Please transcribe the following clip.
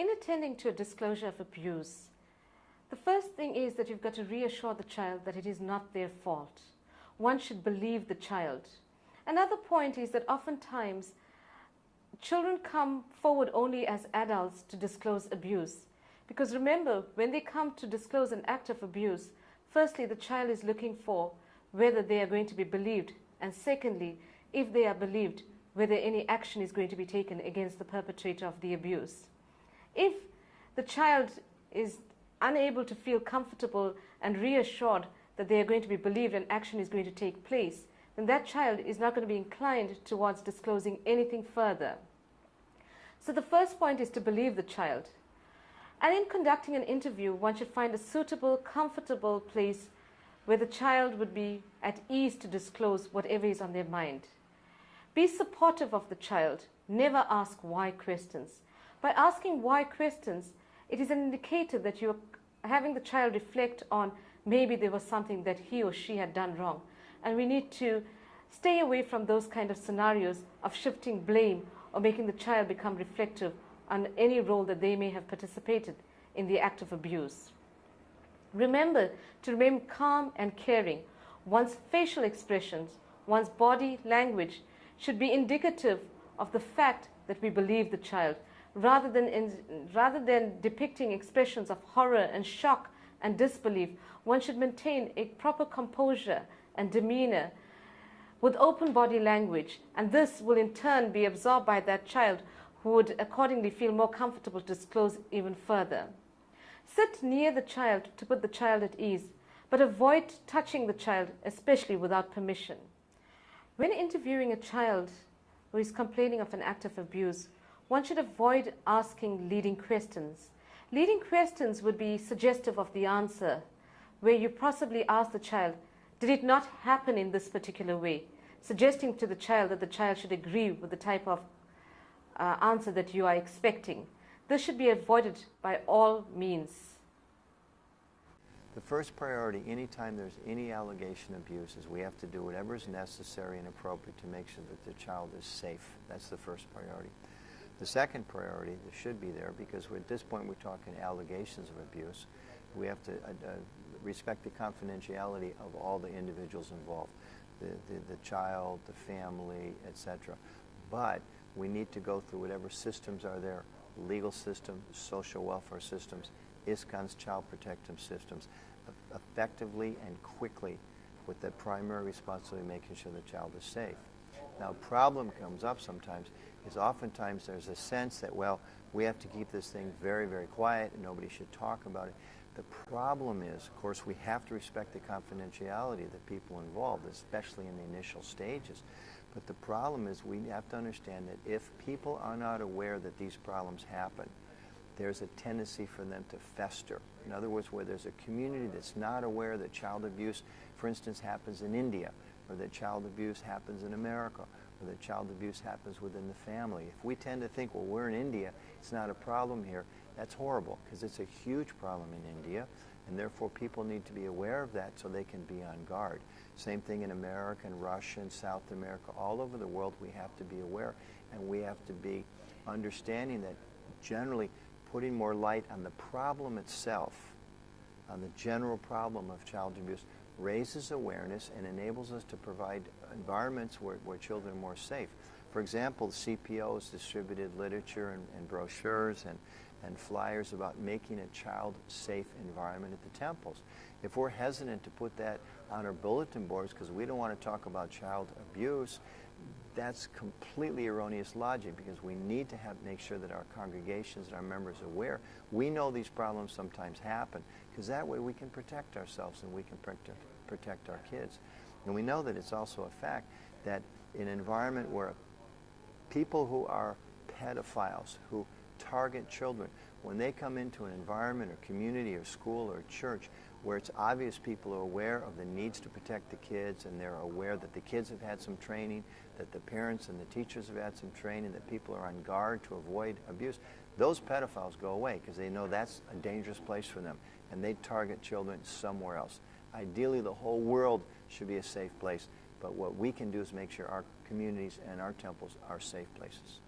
In attending to a disclosure of abuse, the first thing is that you've got to reassure the child that it is not their fault. One should believe the child. Another point is that oftentimes children come forward only as adults to disclose abuse. Because remember, when they come to disclose an act of abuse, firstly, the child is looking for whether they are going to be believed, and secondly, if they are believed, whether any action is going to be taken against the perpetrator of the abuse. If the child is unable to feel comfortable and reassured that they are going to be believed and action is going to take place, then that child is not going to be inclined towards disclosing anything further. So the first point is to believe the child. And in conducting an interview, one should find a suitable, comfortable place where the child would be at ease to disclose whatever is on their mind. Be supportive of the child. Never ask why questions. By asking why questions, it is an indicator that you are having the child reflect on maybe there was something that he or she had done wrong. And we need to stay away from those kind of scenarios of shifting blame or making the child become reflective on any role that they may have participated in the act of abuse. Remember to remain calm and caring. One's facial expressions, one's body language should be indicative of the fact that we believe the child, rather than depicting expressions of horror and shock and disbelief. One should maintain a proper composure and demeanor with open body language, and this will in turn be absorbed by that child, who would accordingly feel more comfortable to disclose even further. Sit near the child to put the child at ease, but avoid touching the child, especially without permission. When interviewing a child who is complaining of an act of abuse, one should avoid asking leading questions. Leading questions would be suggestive of the answer, where you possibly ask the child, did it not happen in this particular way? Suggesting to the child that the child should agree with the type of answer that you are expecting. This should be avoided by all means. The first priority anytime there's any allegation of abuse is we have to do whatever is necessary and appropriate to make sure that the child is safe. That's the first priority. The second priority that should be there, because at this point we're talking allegations of abuse, we have to respect the confidentiality of all the individuals involved, the child, the family, etc. But we need to go through whatever systems are there, legal systems, social welfare systems, ISKCON's child protective systems, effectively and quickly, with the primary responsibility of making sure the child is safe. Now, a problem comes up sometimes is oftentimes there's a sense that, well, we have to keep this thing very, very quiet and nobody should talk about it. The problem is, of course, we have to respect the confidentiality of the people involved, especially in the initial stages. But the problem is we have to understand that if people are not aware that these problems happen, there's a tendency for them to fester. In other words, where there's a community that's not aware that child abuse, for instance, happens in India, or that child abuse happens in America, or that child abuse happens within the family. If we tend to think, well, we're in India, it's not a problem here, that's horrible, because it's a huge problem in India, and therefore people need to be aware of that so they can be on guard. Same thing in America and Russia and South America. All over the world we have to be aware, and we have to be understanding that generally putting more light on the problem itself, on the general problem of child abuse, raises awareness and enables us to provide environments where children are more safe. For example, the CPOs distributed literature and brochures and flyers about making a child-safe environment at the temples. If we're hesitant to put that on our bulletin boards because we don't want to talk about child abuse, that's completely erroneous logic, because we need to make sure that our congregations and our members are aware. We know these problems sometimes happen, because that way we can protect ourselves and we can protect our kids. And we know that it's also a fact that in an environment where people who are pedophiles, who target children, when they come into an environment or community or school or church where it's obvious people are aware of the needs to protect the kids, and they're aware that the kids have had some training, that the parents and the teachers have had some training, that people are on guard to avoid abuse, those pedophiles go away because they know that's a dangerous place for them, and they target children somewhere else. Ideally, the whole world should be a safe place, but what we can do is make sure our communities and our temples are safe places.